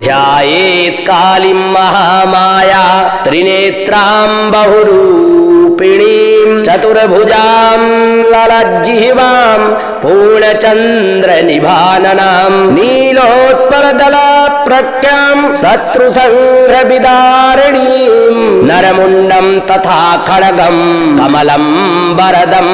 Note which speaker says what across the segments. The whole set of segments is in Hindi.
Speaker 1: ध्यायेत् कालीं महामाया त्रिनेत्रां बहुरूपिणीं चतुर्भुजां ललज्जिह्वां पूर्णचन्द्रनिभाननां नीलोत्पलदलप्रख्यां शत्रुसंह्रविदारिणीं नरमुण्डं तथा खड्गं कमलं वरदं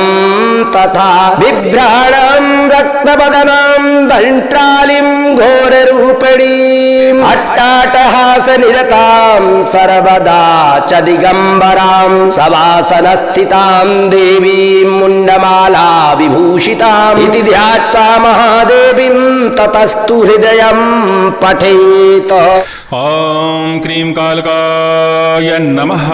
Speaker 1: तथा बिभ्राणं रक्तबदनं दंष्ट्रालिं घोररूपिणीम् अट्टाटहासनिरतां सर्वदा च दिगम्बरां सवासनस्थितां देवीं मुण्डमाला विभूषिताम् इति ध्यात्वा महादेवीं ततस्तु हृदयं पठेत।
Speaker 2: ओम क्रीं कालकाय नमः।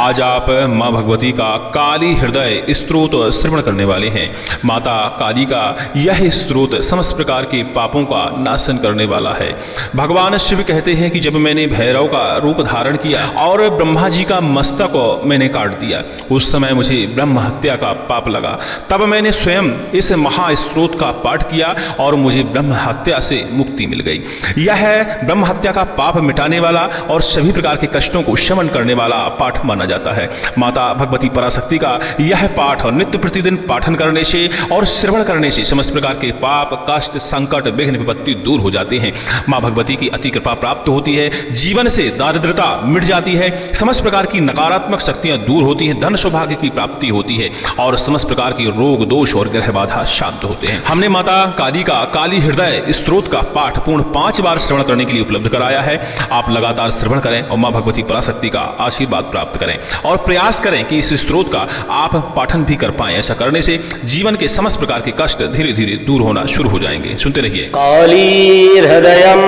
Speaker 2: आज आप माँ भगवती का काली हृदय स्तोत्र श्रवण करने वाले हैं। माता काली का यह स्तोत्र समस्त प्रकार के पापों का नाशन करने वाला है। भगवान शिव कहते हैं कि जब मैंने भैरव का रूप धारण किया और ब्रह्मा जी का मस्तक मैंने काट दिया, उस समय मुझे ब्रह्म हत्या का पाप लगा। तब मैंने स्वयं इस महास्तोत्र का पाठ किया और मुझे ब्रह्म हत्या से मुक्ति मिल गई। यह है ब्रह्म हत्या का पाप मिटाने वाला और सभी प्रकार के कष्टों को शमन करने वाला पाठ माना जाता है। माता भगवती पराशक्ति का यह पाठ नित्य प्रतिदिन पाठन करने से और श्रवण करने से समस्त प्रकार के पाप कष्ट संकट विघ्न विपत्ति दूर हो जाते हैं। माँ भगवती की अति कृपा प्राप्त होती है, जीवन से दारिद्रता मिट जाती है, समस्त प्रकार की नकारात्मक शक्तियां दूर होती हैं, धन सौभाग्य की प्राप्ति होती है और समस्त प्रकार की रोग दोष और ग्रह बाधा शांत होते हैं। हमने माता काली का काली हृदय स्तोत्र का पाठ पूर्ण 5 बार श्रवण करने के लिए उपलब्ध कराया है। आप लगातार श्रवण करें और माँ भगवती पराशक्ति का आशीर्वाद प्राप्त करें और प्रयास करें कि इस स्तोत्र का आप पाठन भी कर पाएं। ऐसा करने से जीवन के समस्त प्रकार के कष्ट धीरे धीरे दूर होना शुरू हो जाएंगे। सुनते रहिए।
Speaker 1: कालीर्हृदयं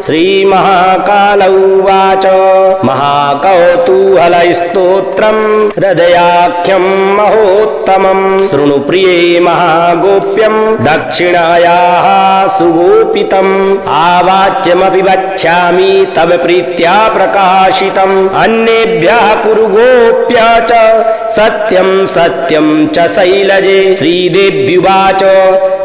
Speaker 1: श्री महाकाल उवाच महाकौतूहलस्तोत्रं हृदयाख्यं महोत्तमं शृणु प्रिये महागोप्यं दक्षिणायाः सुगोपितम् आवाच्यमपि वक्ष्यामि तव प्रीत्या प्रकाशितम् अन्येभ्यः कुरु गोप्य च सत्यं सत्यं च शैलजे। श्रीदेव्युवाच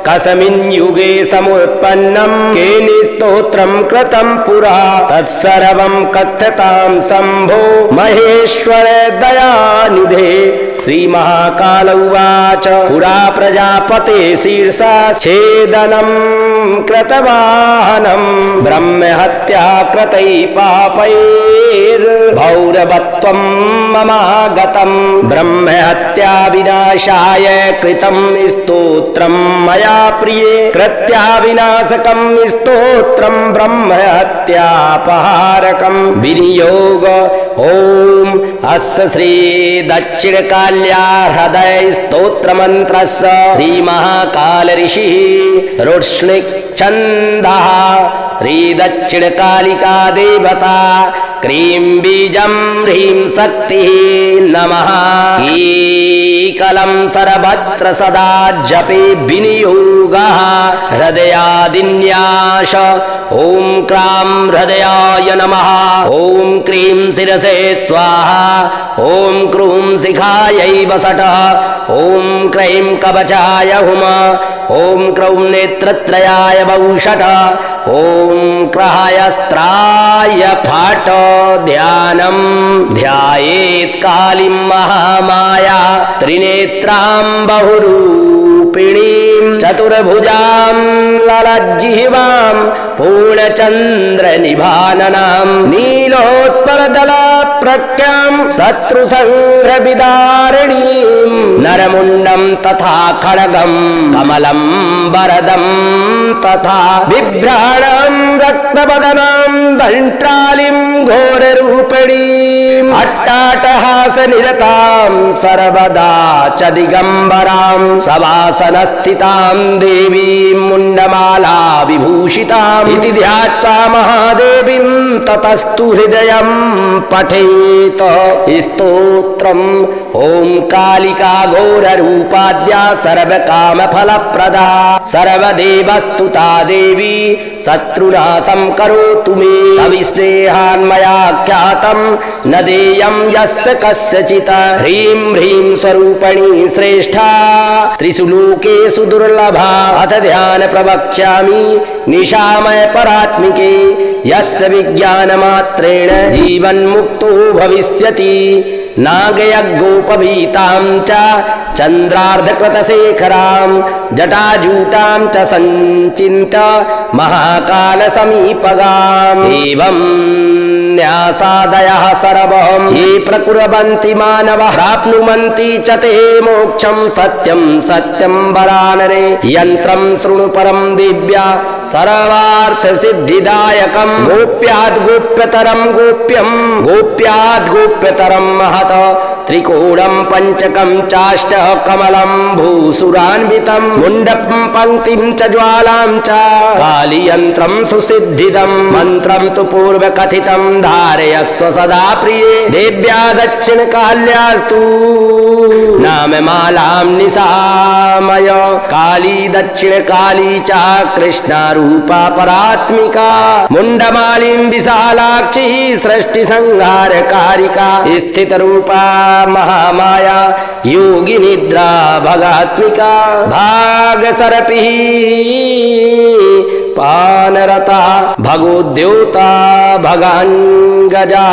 Speaker 1: कस्मिन् युगे समुत्पन्नं केन स्तोत्रं कृतं पुरा तत्सर्वं कथ्यतां शम्भो महेश्वर दयानिधे। श्री महाकाल उवाच पुरा प्रजापते शीर्षा छेदनं कृतवाहनं ब्रह्महत्या कृतै पापैर्भौरवत्वं ममागतं ब्रह्महत्या विनाशाय कृतं स्तोत्रं मया प्रिये कृत्या विनाशकं स्तोत्रं ब्रह्महत्यापहारकं विनियोग। ओम अस्य श्री दक्षिणकाल्या हृदय स्तोत्र मंत्रस्य श्री महाकाल ऋषिः रोष्णिक छन्दः श्री दक्षिणकालिका देवता क्रीं बीजं ह्रीं शक्तिः नमः। कीकलं सर्वत्र सदा जपे विनियोगः हृदयादिन्यास। ओम क्रां हृदयाय नमः। ओम क्रीं शिरसे स्वाहा। ओम क्रूं शिखायै वसटः। ओम क्रीं कवचाय हुम। ओम क्रूं नेत्रत्रयाय वौषटः। ओम क्रहायस्त्राय फाट। ध्यानं ध्यायेत् कालीं महामाया त्रिनेत्रां बहुरूपिणीं चतुर्भुजां ललज्जिह्वां पूर्णचन्द्रनिभाननां नीलोत्पलदलप्रख्यां शत्रुसंह्रविदारिणीं नरमुण्डं तथा खड्गं कमलं वरदं तथा बिभ्राणं रक्तबदनं दंष्ट्रालिं घोररूपिणीम् अट्टाटहासनिरतां सर्वदा च दिगम्बरां सवासनस्थितां देवीं मुण्डमाला विभूषिताम् इति ध्यात्वा महादेवीं ततस्तु हृदयं पठेत। स्तोत्रम् ओम कालिका घोररूपाद्या सर्वकामफलप्रदा सर्वदेवस्तुता देवी शत्रुनां नाशं करोतु मे। तव स्नेहान्मया ख्यातं न देयं यस्य कस्यचित्। ह्रीं ह्रीं स्वरूपिणी श्रेष्ठा त्रिषु लोकेषु दुर्लभा। अथ ध्यान प्रवक्ष्यामि निशामय परात्मिके। यस्य विज्ञानमात्रेण जीवन्मुक्तो भविष्यति। नागयज्ञोपवीतां च चन्द्रार्धकृतशेखरां जटाजूटां च सञ्चिन्त्य महाकालसमीपगाम्। एवं न्यासादयः सर्वं ये प्रकुर्वन्ति मानवः प्राप्नुवन्ति च ते मोक्षं। सत्यं सत्यं वरानरे यन्त्रं शृणु परं दिव्या सर्वार्थसिद्धिदायकं। गोप्याद् गोप्यतरं गोप्यं गोप्याद् गोप्यतरं महत्। त्रिकोणं पञ्चकं चाष्टः कमलं भूसुरान्वितं। मुण्डं पङ्क्तिं च ज्वालां च कालियन्त्रं सुसिद्धिदं। मन्त्रं तु पूर्वकथितं धारयस्व सदा प्रिये। देव्या दक्षिणकाल्यास्तु नाममालां निशामय। काली दक्षिणकाली च कृष्णारूपा परात्मिका। मुण्डमालिं विशालाक्षी सृष्टिसंहारकारिका। स्थितरूपा महामाया योगिनिद्रा भगात्मिका। भागसरपिः पानरता भगोद्योता भगान्गजा।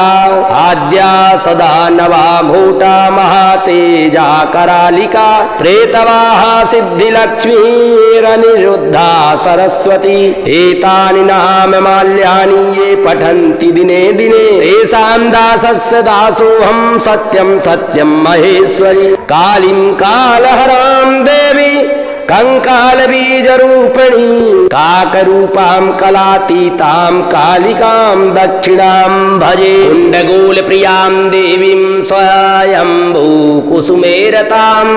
Speaker 1: आद्या सदा नवा घोटा महातेजा करालिका। प्रेतवाहा सिद्धिलक्ष्मीरनिरुद्धा सरस्वती। एतानि नाममाल्यानि ये पठन्ति दिने दिने तेषां दासस्य दासोऽहं सत्यं सत्यं महेश्वरी। कालीं कालहरां देवी कंकालबीजरूपिणी। काकरूपां कलातीतां कालिकां दक्षिणां भजे। कुण्डगोलप्रियां देवीं स्वयंभूकुसुमेरतां।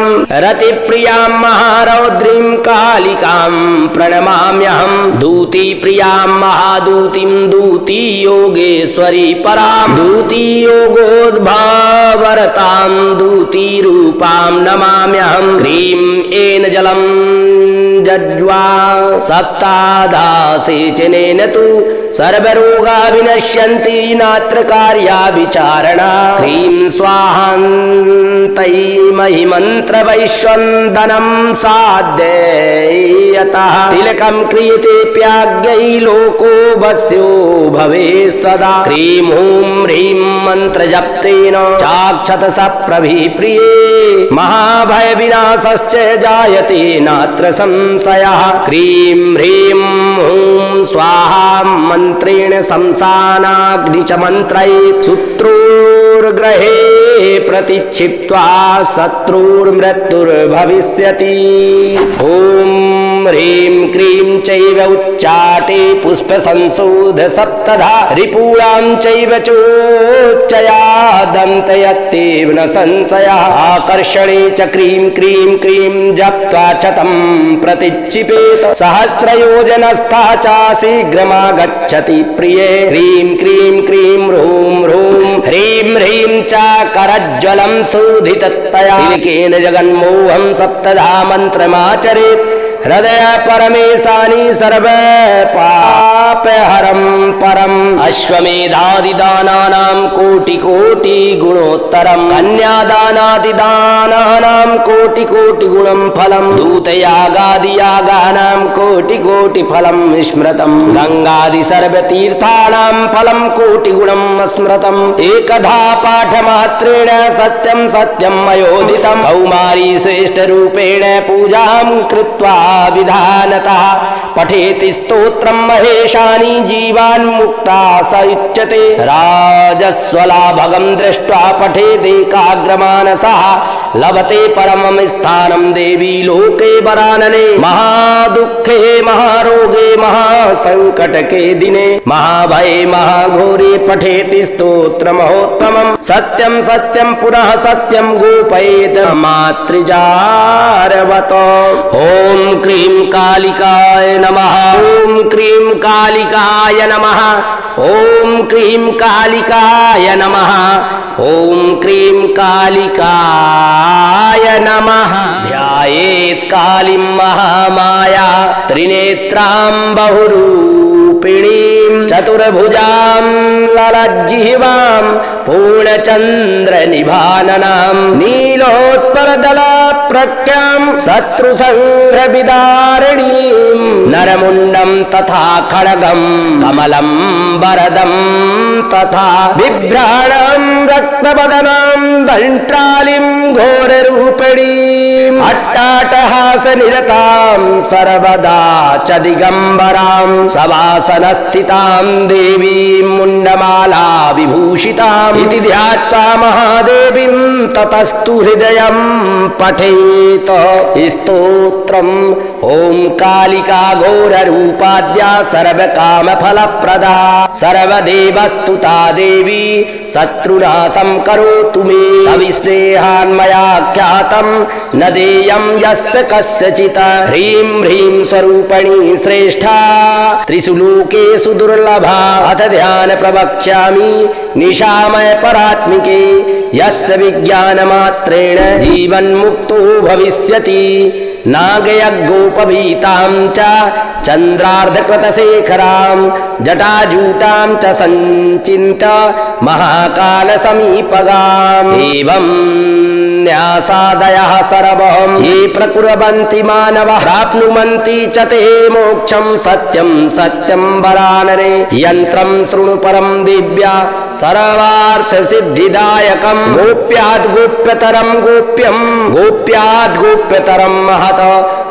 Speaker 1: रतिप्रियां महारौद्रीं कालिकां प्रणमाम्यहं। दूतीप्रियां महादूतीं दूतीयोगेश्वरी परां। दूतीयोगोद्भावरतां दूतीरूपां नमाम्यहं। क्रीं येन जलं जज्वा सप्ताधासेचनेन तु सर्वरोगा विनश्यन्ति नात्र कार्या विचारणा। क्रीं स्वाहान्तै महिमन्त्रवैश्वन्दनं साध्ययतः। तिलकं क्रियतेऽप्याज्ञै लोको वस्यो भवेत् सदा। क्रीं हूं ह्रीं मन्त्रजप्तेन चाक्षत सप्रभिप्रिये। महाभयविनाशश्च जायते नात्र संशयः। क्रीं ह्रीं हूं स्वाहा मन्त्रेण शंसानाग्नि च मन्त्रयेत्। शत्रुर्ग्रहे प्रतिक्षिप्त्वा शत्रुर्मृत्युर्भविष्यति। ॐ ह्रीं क्रीं चैव उच्चाटे पुष्पसंशोध सप्तधा। रिपूणां चैव चोच्चया दन्तयत्येव न संशयः। आकर्षणे च क्रीं क्रीं क्रीं जप्त्वा शतं प्रतिक्षिपेत। सहस्रयोजनस्था च शीघ्रमागच्छति प्रिये। क्रीं क्रीं क्रीं ह्रूं ह्रूं ह्रीं ह्रीं च करज्ज्वलं शोधिततया। तिलकेन जगन्मोहं सप्तधा मन्त्रमाचरेत्। हृदय परमेशानि सर्व पापहरं परम्। अश्वमेधादिदानानां कोटि कोटि गुणोत्तरम्। कन्यादानादिदानानां कोटि कोटि गुणं फलम्। दूतयागादियागानां कोटि कोटि फलं स्मृतम्। गंगादि सर्वतीर्थानां फलं कोटि गुणं स्मृतम्। एकधा पाठमात्रेण सत्यं सत्यं मयोदितम्। कौमारी श्रेष्ठ रूपेण पूजां कृत्वा विधानतः। पठेति स्तोत्रं महेशानि जीवान् मुक्ता स उच्यते। राजस्वलाभगं दृष्ट्वा पठेदेकाग्रमानसः। लभते परमं स्थानं देवी लोके वरानने। महादुःखे महारोगे महासंकटके दिने महाभये महाघोरे पठेति स्तोत्रमहोत्तमम्। सत्यं सत्यं पुनः सत्यं गोपयेत् मातृजारवत। ॐ क्रीं कालिकाय नमः। ॐ क्रीं कालिकाय नमः। ॐ क्रीं कालिकाय नमः। ॐ क्रीं कालिकाय नमः। ध्यायेत् कालीं महामाया त्रिनेत्रां बहुरूपिणी। चतुर्भुजां ललज्जिह्वां पूर्णचन्द्रनिभाननां नीलोत्पलदलप्रख्यां शत्रुसंह्रविदारिणीं नरमुण्डं तथा खड्गं कमलं वरदं तथा बिभ्राणां रक्तवदनां दंष्ट्रालिं घोररूपिणीम् अट्टाटहासनिरतां सर्वदा च दिगम्बरां सवासनस्थितां देवीं मुण्डमाला विभूषिताम् इति ध्यात्वा महादेवीं ततस्तु हृदयं पठेत स्तोत्रम् ॐ कालिका घोररूपाद्या सर्वकामफलप्रदा सर्वदेवस्तुता देवी शत्रुनाशं करोतु मे अविस्नेहान्मयाख्यातं न देयं यस्य कस्यचित् ह्रीं ह्रीं स्वरूपिणी श्रेष्ठा त्रिषु लोकेषु दुर्लभा अथ ध्यान प्रवक्ष्यामि निशामय परात्मिके यस्य विज्ञानमात्रेण जीवन्मुक्तो भविष्यति नागयज्ञोपवीतां च चन्द्रार्धकृतशेखरां जटाजूटां च सञ्चिन्त्य महाकालसमीपगाम् एवं न्यासादयः सर्वं ये प्रकुर्वन्ति मानवः प्राप्नुवन्ति च ते मोक्षं सत्यं सत्यं वरानरे यन्त्रं शृणु परं दिव्या सर्वार्थसिद्धिदायकं गोप्याद् गोप्यतरं गोप्यं गोप्याद् गोप्यतरं महत्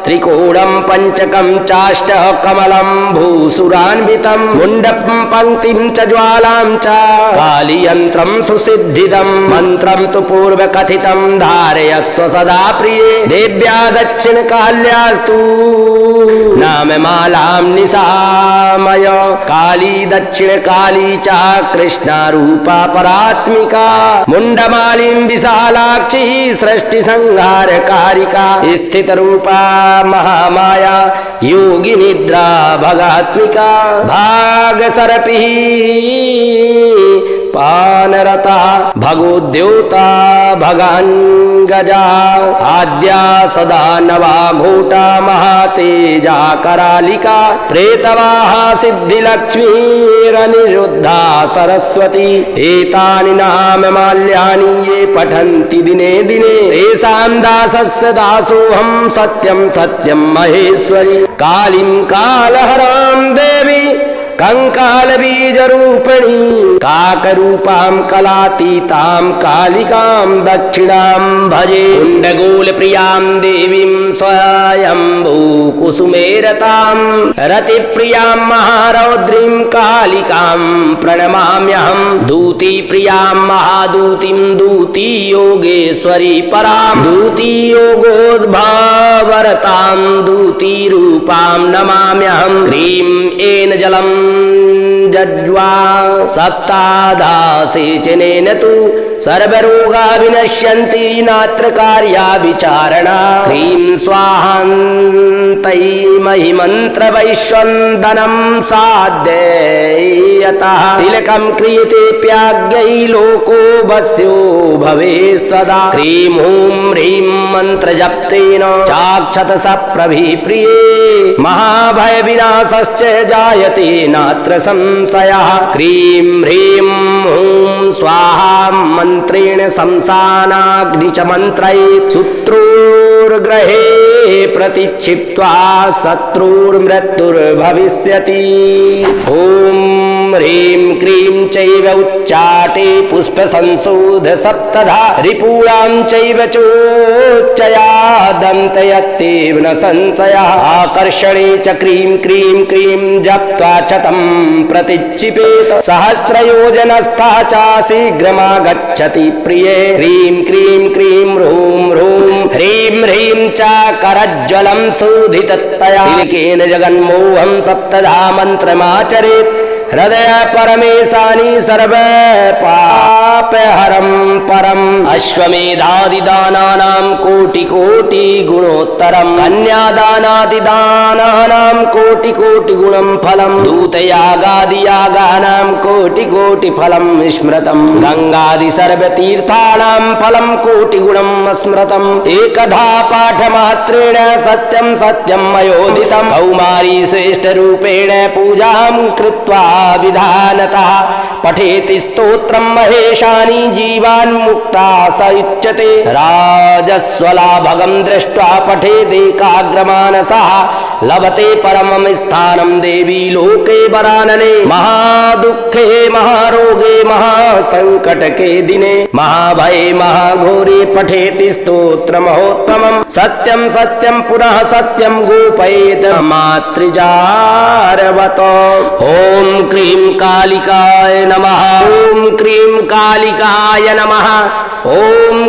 Speaker 1: त्रिकोणं पंचकं चाष्टः कमलं भूसुरान्वितं मुण्डं पंक्तिं च ज्वालां च कालीयन्त्रं सुसिद्धिदं मन्त्रं तु पूर्वकथितं धारयस्व सदा प्रिये देव्या दक्षिणकाल्यास्तु नाममालां निशामय काली दक्षिणकाली च कृष्णारूपा परात्मिका मुण्डमालिं विशालाक्षी सृष्टिसंहारकारिका स्थितरूपा महामाया योगी निद्रा भगात्मिका भागसरपिः पानरता भगोद्योता भगान्गजा आद्या सदा नवा घोटा महातेजा करालिका प्रेतवाहा सिद्धिलक्ष्मीरनिरुद्धा सरस्वती एतानि नाममाल्यानि ये पठन्ति दिने दिने तेषां दासस्य दासोऽहं सत्यं सत्यं महेश्वरी कालीं कालहरां देवी कंकालबीजरूपिणी काकरूपां कलातीतां कालिकां दक्षिणां भजे कुण्डगोलप्रियां देवीं स्वयंभूकुसुमेरतां रतिप्रियां महारौद्रीं कालिकां प्रणमाम्यहं दूतीप्रियां महादूतीं दूतीयोगेश्वरी परां दूतीयोगोद्भावरतां दूतीरूपां नमाम्यहं क्रीं येन जलं जज्वा सप्ताधासेचनेन तु सर्वरोगा विनश्यन्ति नात्र कार्या विचारणा क्रीं स्वाहान्तै महिमन्त्रवैश्वन्दनं साध्ययतः तिलकं क्रियतेऽप्याज्ञै लोको वस्यो भवेत् सदा क्रीं हूं ह्रीं मन्त्रजप्तेन चाक्षत सप्रभिप्रिये महाभयविनाशश्च जायते नात्र संशयः क्रीं ह्रीं हूं स्वाहा मन्त्रेण शमशानाग्नि च मन्त्रयेत् शत्रुर्ग्रहे प्रतिक्षिप्त्वा शत्रुर्मृत्युर्भविष्यति ॐ ह्रीं क्रीं चैव उच्चाटे पुष्पसंशोध सप्तधा रिपूणां चैव चोच्चया दन्तयत्येव न संशयः आकर्षणे च क्रीं क्रीं क्रीं जप्त्वा शतं प्रतिक्षिपेत सहस्रयोजनस्था च शीघ्रमागच्छति प्रिये क्रीं क्रीं क्रीं ह्रूं ह्रूं ह्रीं ह्रीं च करज्ज्वलं शोधिततया तिलकेन जगन्मोहं सप्तधा मन्त्रमाचरेत् हृदय परमेशानि सर्व पापहरं परम् अश्वमेधादिदानानां कोटि कोटि गुणोत्तरं कन्यादानादिदानानां कोटि कोटि गुणं फलं दूतयागादियागानां कोटि कोटि फलं स्मृतं गंगादि सर्वतीर्थानां फलं कोटि गुणं स्मृतम् एकधा पाठमात्रेण सत्यं सत्यं मयोदितं कौमारी श्रेष्ठ रूपेण पूजां कृत्वा विधानतः पठेति स्तोत्रं महेशानि जीवान् मुक्ता स उच्यते राजस्वलाभगं दृष्ट्वा पठेदेकाग्रमानसः लभते परमं स्थानं देवी लोके वरानने महादुःखे महारोगे महासंकटके दिने महाभये महाघोरे पठेति स्तोत्रमहोत्तमं सत्यं सत्यं पुनः सत्यं गोपयेत् मातृजारवत ॐ क्रीं कालिकाय नमः ॐ क्रीं कालिकाय नमः ॐ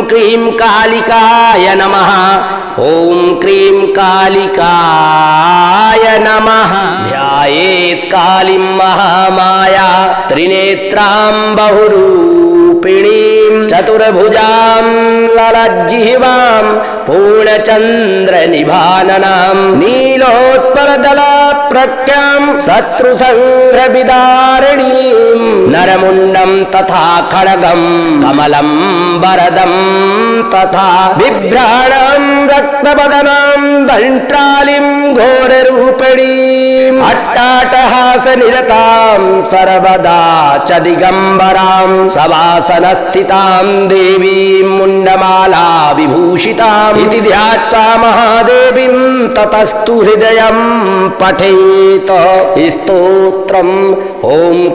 Speaker 1: क्रीं कालिकाय नमः ॐ क्रीं कालिकाय नमः ध्यायेत् कालीं महामाया त्रिनेत्रां बहुरूपिणीं चतुर्भुजां ललज्जिह्वां पूर्णचन्द्रनिभाननां नीलोत्पलदलप्रख्यां शत्रुसंह्रविदारिणीं नरमुण्डं तथा खड्गं कमलं वरदं तथा बिभ्राणां रक्तवदनां दंष्ट्रालिं घोररूपिणीम् अट्टाटहासनिरतां सर्वदा च दिगम्बरां सवासनस्थितां देवीं मुण्डमाला विभूषिताम् इति ध्यात्वा महादेवीं ततस्तु हृदयं पठेत स्तोत्रम् ॐ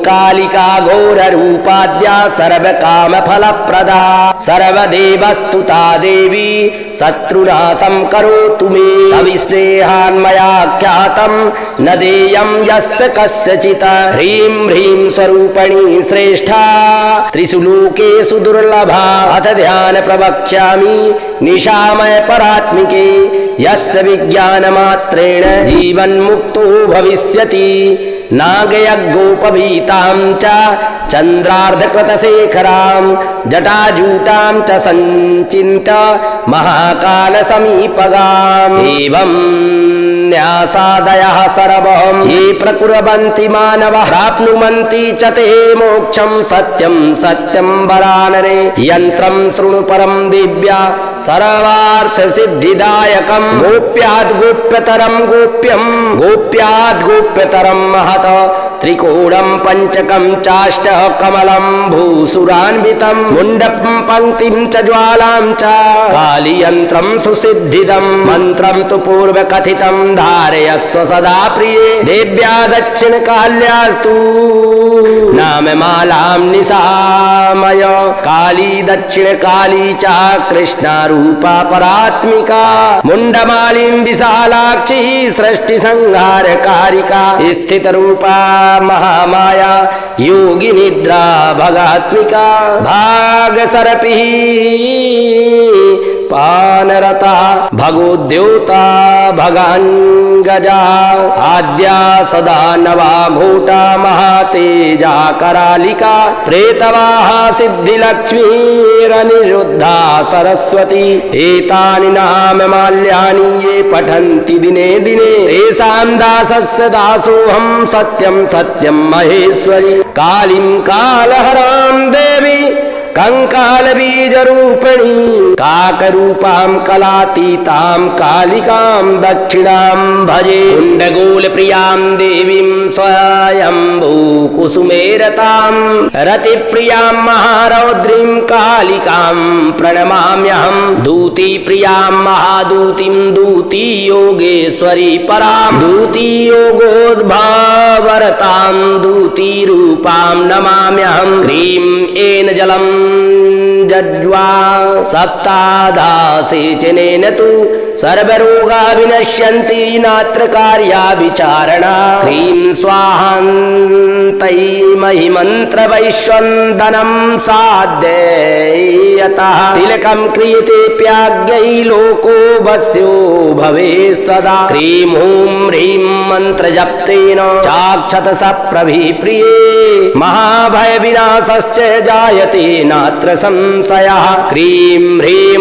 Speaker 1: कालिका घोररूपाद्या सर्वकामफलप्रदा सर्वदेवस्तुता देवी शत्रुनाशं करोतु मे अविस्नेहान्मयाख्यातं न देयं यस्य कस्यचित् ह्रीं ह्रीं स्वरूपिणी श्रेष्ठा त्रिषु लोकेषु दुर्लभा अथ ध्यान प्रवक्ष्यामि निशामय परात्मिके यस्य विज्ञानमात्रेण जीवन्मुक्तो भविष्यति नागयज्ञोपवीतां च चन्द्रार्धकृतशेखरां जटाजूटां च सञ्चिन्त्य महाकालसमीपगाम् एवं न्यासादयः सर्वं ये प्रकुर्वन्ति मानवः प्राप्नुवन्ति च ते मोक्षं सत्यं सत्यं वरानरे यन्त्रं शृणु परं दिव्या सर्वार्थसिद्धिदायकं गोप्याद् गोप्यतरं गोप्यं गोप्याद् गोप्यतरं महत् त्रिकोणं पंचकं चाष्टः कमलं भूसुरान्वितं मुण्डपं पङ्क्तिं च ज्वालां च कालीयन्त्रं सुसिद्धिदं मन्त्रं तु पूर्वकथितं धारयस्व सदा प्रिये देव्या दक्षिणकाल्यास्तु नाममालां निशामय काली दक्षिणकाली च कृष्णारूपा परात्मिका मुण्डमालिं विशालाक्षी सृष्टिसंहारकारिका स्थितरूपा महामाया योगी निद्रा भगात्मिका भागसरपिः पानरता भगोद्योता भगान्गजा आद्या सदा नवा घोटा महातेजा करालिका प्रेतवाहा सिद्धिलक्ष्मीरनिरुद्धा सरस्वती एतानि नाममाल्यानि ये पठन्ति दिने दिने तेषां दासस्य दासोऽहं सत्यं सत्यं महेश्वरी कालीं कालहरां देवी कंकालबीजरूपिणी काकरूपां कलातीतां कालिकां दक्षिणां भजे कुण्डगोलप्रियां देवीं स्वयंभूकुसुमेरतां रतिप्रियां महारौद्रीं कालिकां प्रणमाम्यहं दूतीप्रियां महादूतीं दूतीयोगेश्वरी परां दूतीयोगोद्भावरतां दूतीरूपां नमाम्यहं क्रीं येन जलं जज्वा सप्तादासेचनेन तु सर्वरोगा विनश्यन्ति नात्र कार्या विचारणा क्रीं स्वाहान्तै महिमन्त्रवैश्वन्दनं साध्ययतः तिलकं क्रियतेऽप्याज्ञै लोको वस्यो भवेत् सदा क्रीं हूं ह्रीं मन्त्रजप्तेन चाक्षत सप्रभिप्रिये महाभय विनाशश्च जायते नात्र संशयः क्रीं ह्रीं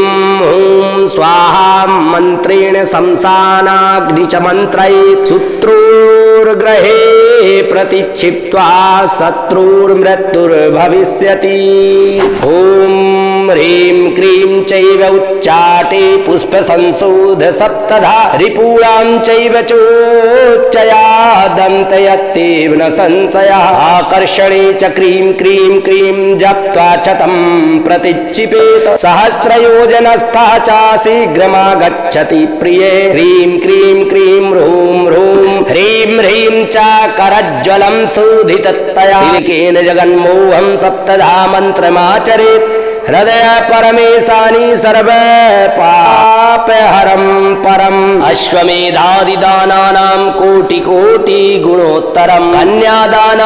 Speaker 1: हूं स्वाहा मन्त्रेण शंसानाग्नि च मन्त्रयेत् शत्रुर्ग्रहे प्रतिक्षिप्त्वा शत्रुर्मृत्युर्भविष्यति ॐ ह्रीं क्रीं चैव उच्चाटे पुष्पसंशोध सप्तधा रिपूणां चैव चोच्चया दन्तयत्येव न संशयः आकर्षणे च क्रीं क्रीं क्रीं जप्त्वा च तं प्रतिक्षिपेत सहस्रयोजनस्था च शीघ्रमागच्छति प्रिये ह्रीं क्रीं क्रीं ह्रूं ह्रूं ह्रीं ह्रीं च करज्ज्वलं शोधिततया तिलकेन जगन्मोहं सप्तधा मन्त्रमाचरेत् हृदय परमेशानि सर्व पापहरं परम् अश्वमेधादिदानानां कोटि कोटि गुणोत्तरम् कन्यादानादिदानानां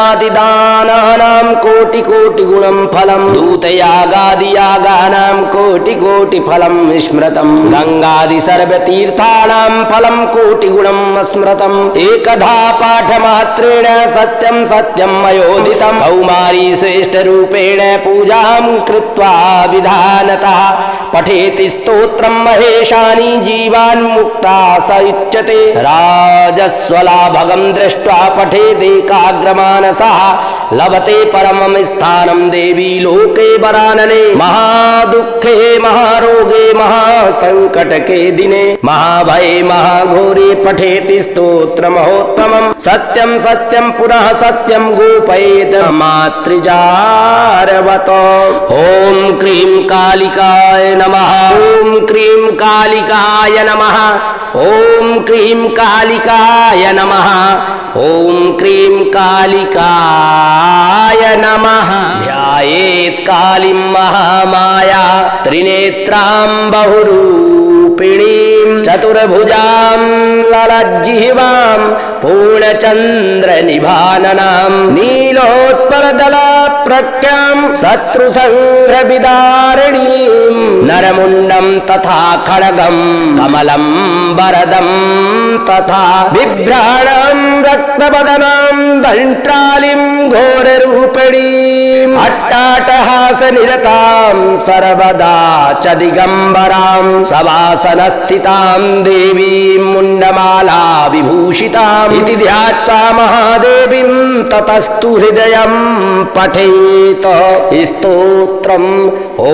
Speaker 1: कोटि कोटि गुणं फलम् दूतयागादियागानां कोटि कोटि फलं स्मृतम् गंगादि सर्वतीर्थानां फलं कोटि गुणम् स्मृतम् एकधा पाठमात्रेण सत्यं सत्यं मयोदितम् कौमारी श्रेष्ठ रूपेण पूजां कृत्वा विधानतः पठेति स्तोत्रं महेशानि जीवान् मुक्ता स उच्यते राजस्वलाभगं दृष्ट्वा पठेदेकाग्रमानसः लभते परमं स्थानं देवी लोके वरानने महादुःखे महारोगे महासंकटके दिने महाभये महाघोरे पठेति स्तोत्रमहोत्तमं सत्यं सत्यं पुनः सत्यं गोपयेत मातृजारवत ओम क्रीं कालिकाय नमः ओम क्रीं कालिकाय नमः ओम क्रीं कालिकाय नमः ओम क्रीं कालिकाय नमः ध्यायेत् कालीं महामाया त्रिनेत्रां बहुरूपिणीं चतुर्भुजां ललज्जिह्वां पूर्णचन्द्रनिभाननां नीलोत्पलदलप्रख्यां शत्रुसंघ्रविदारिणीं नरमुण्डं तथा खड्गं कमलं वरदं तथा बिभ्राणां रक्तबदनां दंष्ट्रालिं घोररूपिणीम् अट्टाटहासनिरतां सर्वदा च दिगम्बरां सवासनस्थितां देवीं मुण्डमाला विभूषिताम् इति ध्यात्वा महादेवीं ततस्तु हृदयं पठेत स्तोत्रम् ॐ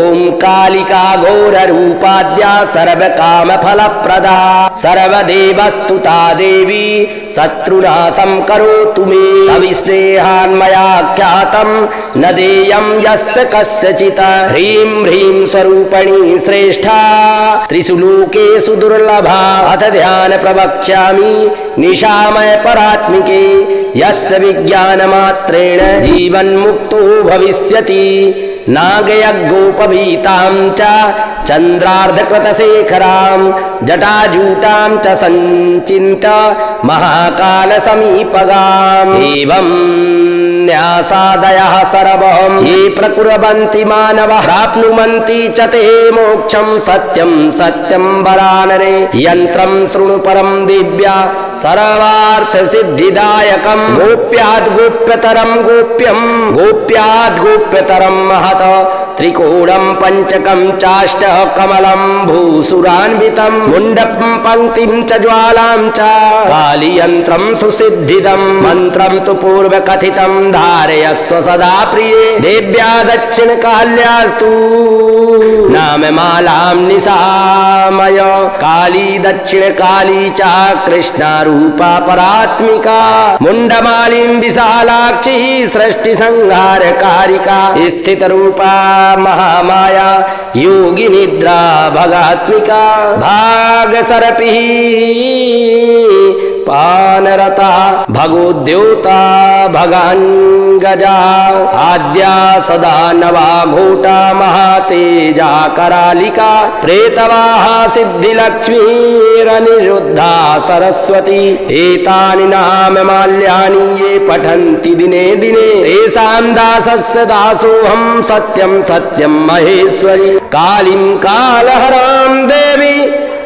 Speaker 1: कालिका घोररूपाद्या सर्वकामफलप्रदा सर्वदेवस्तुता देवी शत्रुनाशं करोतु मे अविस्नेहान्मया ख्यातं न देयं यस्य कस्यचित् ह्रीं ह्रीं स्वरूपिणी श्रेष्ठा त्रिषु लोकेषु दुर्लभा अथ ध्यान प्रवक्ष्यामि निशामय परात्मिके यस्य विज्ञानमात्रेण जीवन्मुक्तो भविष्यति नागयज्ञोपवीतां च चन्द्रार्धकृतशेखरां जटाजूटां च सञ्चिन्त्य महाकालसमीपगाम् एवं न्यासादयः सर्वं ये प्रकुर्वन्ति मानवः प्राप्नुवन्ति च ते मोक्षं सत्यं सत्यं वरानरे यन्त्रं शृणु परं दिव्या सर्वार्थसिद्धिदायकं गोप्याद् गोप्यतरं गोप्यं गोप्याद् गोप्यतरं महत् त्रिकोणं पञ्चकं चाष्टः कमलं भूसुरान्वितं मुण्डपं पङ्क्तिं च ज्वालां च कालीयन्त्रं सुसिद्धिदं मन्त्रं तु पूर्वकथितं धारयस्व सदा प्रिये देव्या दक्षिणकाल्यास्तु नाममालां निशामय काली दक्षिणकाली च कृष्णारूपा परात्मिका मुण्डमालिं विशालाक्षी सृष्टिसंहारकारिका स्थितरूपा महामाया योगी निद्रा भगात्मिका भागसरपि पानरता भगोद्योता भगान्गजा आद्या सदा नवा घोटा महातेजा करालिका प्रेतवाहा सिद्धिलक्ष्मीरनिरुद्धा सरस्वती एतानि नाममाल्यानि ये पठन्ति दिने दिने तेषां दासस्य दासोऽहं सत्यं सत्यं महेश्वरी कालीं कालहरां देवी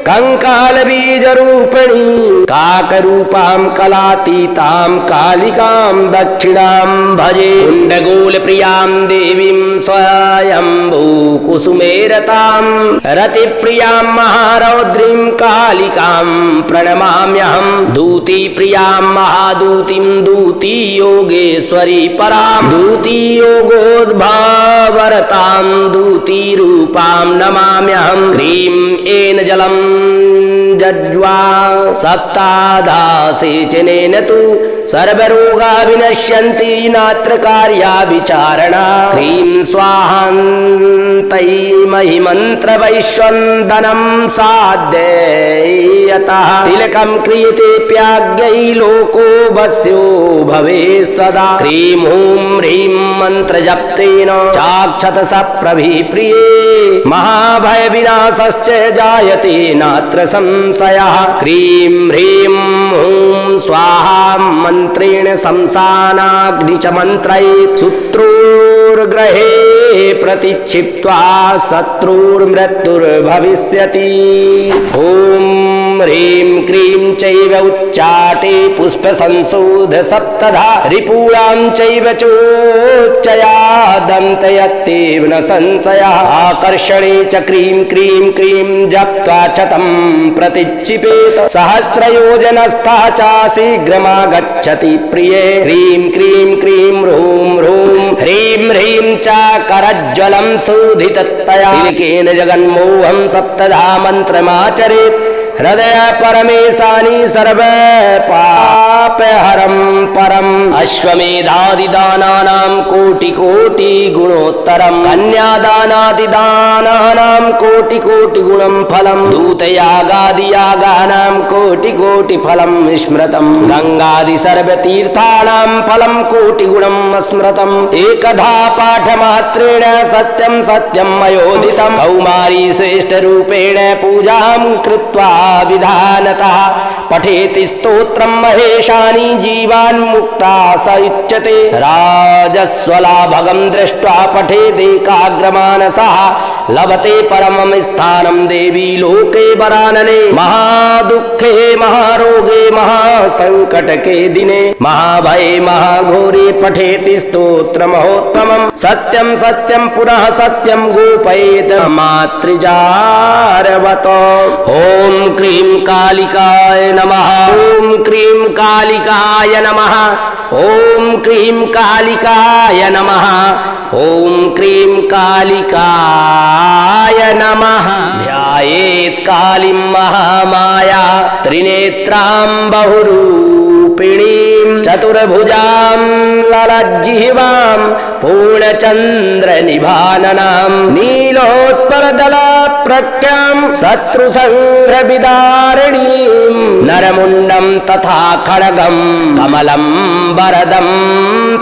Speaker 1: कंकाल बीज रूपिणी काकरूपां कलातीतां कालिकां दक्षिणां भजे कुंडगोल प्रियां देवीं स्वयंभू कुसुमेरतां रति प्रियां महारौद्रीं कालिकां प्रणमाम्यहं दूती प्रियां महादूतीं दूती योगेश्वरी परां दूती योगोद्भावरतां दूती रूपां नमाम्यहं क्रीं येन जलं जज्वा सप्ताधासेचनेन तु सर्वरोगा विनश्यन्ति नात्र कार्या विचारणा क्रीं स्वाहान्तै महिमन्त्र वैश्वन्दनं साध्ययतः तिलकं क्रियतेऽप्याज्ञै लोको वस्यो भवेत् सदा क्रीं हूं ह्रीं मन्त्रजप्तेन चाक्षत सप्रभिप्रिये महाभय विनाशश्च जायते नात्र संशयः क्रीं ह्रीं हूं स्वाहा मन्त्रेण शंसानाग्नि च मन्त्रयेत् शत्रुर्ग्रहे प्रतिक्षिप्त्वा शत्रुर्मृत्युर्भविष्यति ॐ ह्रीं क्रीं चैव उच्चाटे पुष्पसंशोध सप्तधा रिपूणां चैव चोच्चया दन्तयत्येव न संशयः आकर्षणे च क्रीं क्रीं क्रीं जप्त्वा शतं प्रतिक्षिपेत सहस्रयोजनस्थः च शीघ्रमागच्छति प्रिये क्रीं क्रीं क्रीं ह्रूं ह्रूं ह्रीं ह्रीं च करज्ज्वलं शोधिततया तिलकेन जगन्मोहं सप्तधा मन्त्रमाचरेत् हृदय परमेशानि सर्व पापहरं परम् अश्वमेधादिदानानां कोटि कोटि गुणोत्तरम् कन्यादानादिदानानां कोटि कोटि गुणं फलं दूतयागादियागानां कोटि कोटि फलं स्मृतं गंगादि सर्वतीर्थानां फलं कोटि गुणं स्मृतम् एकधा पाठमात्रेण सत्यं सत्यं मयोदितं कौमारी श्रेष्ठ रूपेण पूजां कृत्वा विधानतः पठेति स्तोत्रं महेशानि जीवान् मुक्ता स उच्यते राजस्वलाभगं दृष्ट्वा पठेदेकाग्रमानसः लभते परमं स्थानं देवी लोके वरानने महादुःखे महारोगे महासंकटके दिने महाभये महाघोरे पठेति स्तोत्रमहोत्तमं सत्यं सत्यं पुनः सत्यं गोपयेत मातृजारवत ॐ क्रीं कालिकाय नमः ॐ क्रीं कालिकाय नमः ॐ क्रीं कालिकाय नमः ॐ क्रीं कालिकाय नमः ध्यायेत् कालीं महामाया त्रिनेत्रां बहुरूपिणीं चतुर्भुजां ललज्जिह्वां पूर्णचन्द्रनिभाननां नीलोत्पलदलप्रख्यां शत्रुसंह्रविदारिणीं नरमुण्डं तथा खड्गं कमलं वरदं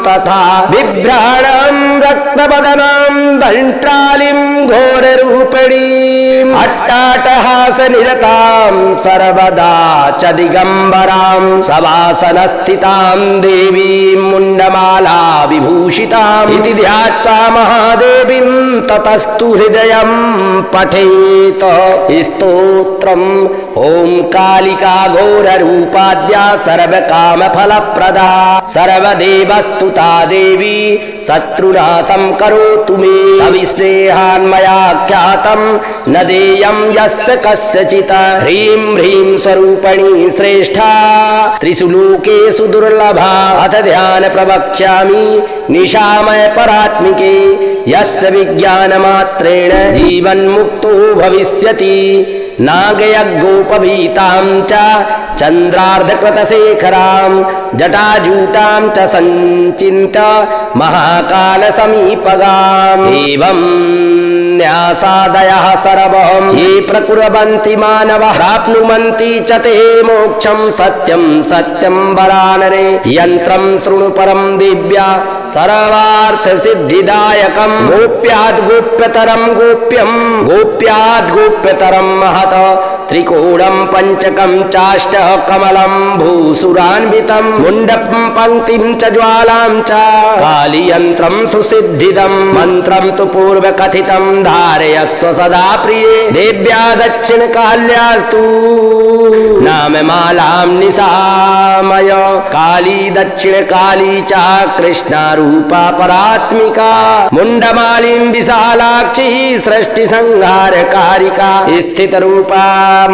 Speaker 1: तथा बिभ्राणां रक्तबदनां दंष्ट्रालिं घोररूपिणीम् अट्टाटहासनिरतां सर्वदा च दिगम्बरां सवासनस्थितां देवीं मुण्डमाला विभूषिताम् इति ध्यात्वा महादेवीं ततस्तु हृदयं पठेत स्तोत्रम् ॐ कालिका घोररूपाद्या सर्वकामफलप्रदा सर्वदेवस्तुता देवी शत्रुनाशं करोतु मे अविस्नेहान्मया ख्यातं न देयं यस्य कस्यचित् ह्रीं ह्रीं स्वरूपिणी श्रेष्ठा त्रिषु लोकेषु दुर्लभा अथ ध्यान प्रवक्ष्यामि निशामय परात्मिके यस्य विज्ञानमात्रेण जीवन्मुक्तो भविष्यति नागयज्ञोपवीतां च चन्द्रार्धकृतशेखरां जटाजूटां च सञ्चिन्त्य महाकालसमीपगाम् एवं न्यासादयः सर्वं ये प्रकुर्वन्ति मानवः प्राप्नुवन्ति च ते मोक्षं सत्यं सत्यं वरानरे यन्त्रं शृणु परं दिव्या सर्वार्थसिद्धिदायकं गोप्याद् गोप्यतरं गोप्यं गोप्याद् गोप्यतरं महत् त्रिकोणं पंचकं चाष्टः कमलं भूसुरान्वितं मुण्डं पंक्तिं च ज्वालां च कालीयन्त्रं सुसिद्धिदं मन्त्रं तु पूर्वकथितं धारयस्व सदा प्रिये देव्या दक्षिणकाल्यास्तु नाममालां निशामय काली दक्षिणकाली च कृष्णा रूपा परात्मिका मुण्डमालिं विशालाक्षी सृष्टि संहारकारिका स्थित रूपा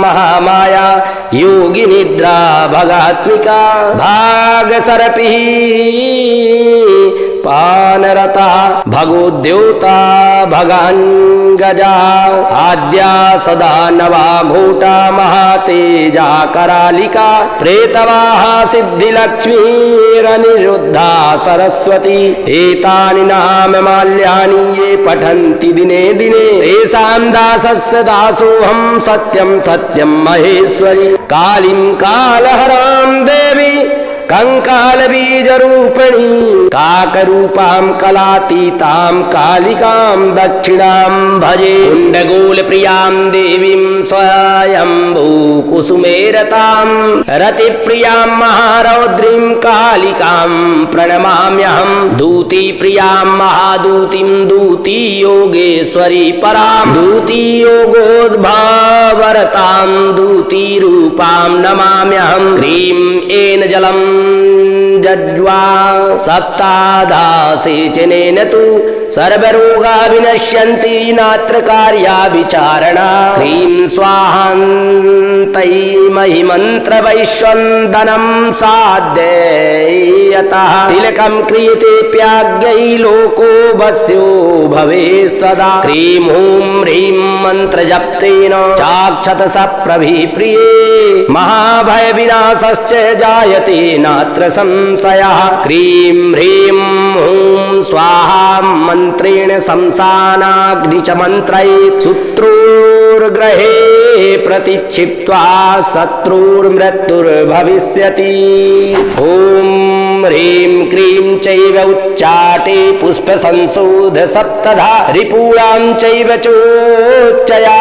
Speaker 1: महामाया योगी निद्रा भगात्मिका भागसरपि पानरता भगोद्योता भगांगजा आद्या सदा नवा घोटा महातेजा करालिका प्रेतवाहा सिद्धिलक्ष्मीरनिरुद्धा सरस्वती एतानि नाममाल्यानि ये पठन्ति दिने दिने तेषां दासस्य दासोऽहं सत्यं सत्यं महेश्वरी कालीं कालहरां देवी कंकाल बीज रूपिणी काकरूपां कलातीतां कालिकां दक्षिणां भजे कुण्डगोल प्रियां देवीं स्वयंभू कुसुमेरतां रति प्रियां महारौद्रीं कालिकां प्रणमाम्यहं दूती प्रियां महादूतीं दूती योगेश्वरी परां दूती योगोद्भावरतां दूती रूपां नमाम्यहं क्रीं येन जलं जज्वा सप्तादासेचनेन तु सर्वरोगा विनश्यन्ति नात्र कार्या विचारणा क्रीं स्वाहान्तै महिमन्त्र वैश्वन्दनं साध्ययतः तिलकं क्रियतेऽप्याज्ञै लोको वस्यो भवेत् सदा क्रीं हूं ह्रीं मन्त्रजप्तेन चाक्षत सप्रभिप्रिये महाभय विनाशश्च जायते नात्र संशयः क्रीं ह्रीं हूं स्वाहा मन्त्रेण शमशानाग्नि च मन्त्रयेत् शत्रुर्ग्रहे प्रतिक्षिप्त्वा शत्रुर्मृत्युर्भविष्यति ॐ ह्रीं क्रीं चैव उच्चाटे पुष्पसंशोध सप्तधा रिपूणां चैव चोच्चया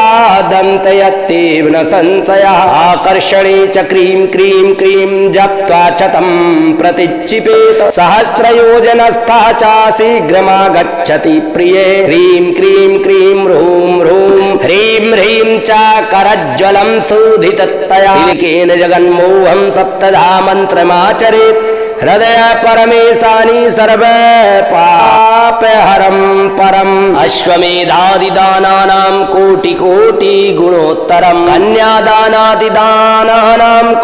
Speaker 1: दन्तयत्येव न संशयः आकर्षणे च क्रीं क्रीं क्रीं जप्त्वा शतं प्रतिक्षिपेत सहस्रयोजनस्था च शीघ्रमागच्छति प्रिये क्रीं क्रीं क्रीं ह्रूं ह्रूं ह्रीं ह्रीं च करज्ज्वलं शोधिततया तिलकेन जगन्मोहं सप्तधा मन्त्रमाचरेत् हृदय परमेशानि सर्व पापहरं परम् अश्वमेधादिदानानां कोटि कोटि गुणोत्तरम् कन्यादानादिदानानां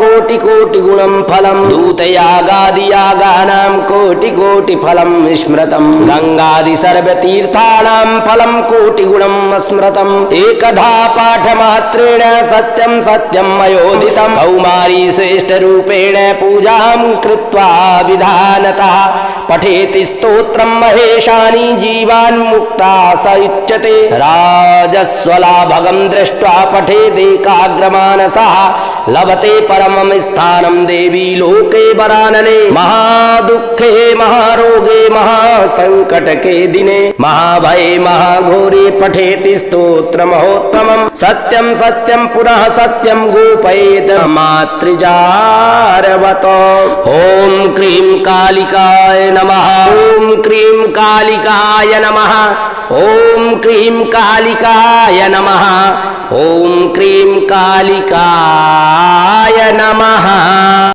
Speaker 1: कोटि कोटि गुणं फलं दूतयागादियागानां कोटि कोटि फलं स्मृतं गंगादि सर्वतीर्थानां फलं कोटि गुणं स्मृतम् एकधा पाठमात्रेण सत्यं सत्यं मयोदितं कौमारी श्रेष्ठ रूपेण पूजां कृत्वा विधानतः पठेति स्तोत्रं महेशानि जीवान् मुक्ता स उच्यते राजस्वलाभगं दृष्ट्वा पठेदेकाग्रमानसः लभते परमं स्थानं देवी लोके वरानने महादुःखे महारोगे महासंकटके दिने महाभये महाघोरे पठेति स्तोत्रमहोत्तमं सत्यं सत्यं पुनः सत्यं गोपयेत मातृजारवत ॐ क्रीं कालिकाय नमः ॐ क्रीं कालिकाय नमः ॐ क्रीं कालिकाय नमः ॐ क्रीं कालिकाय नमः।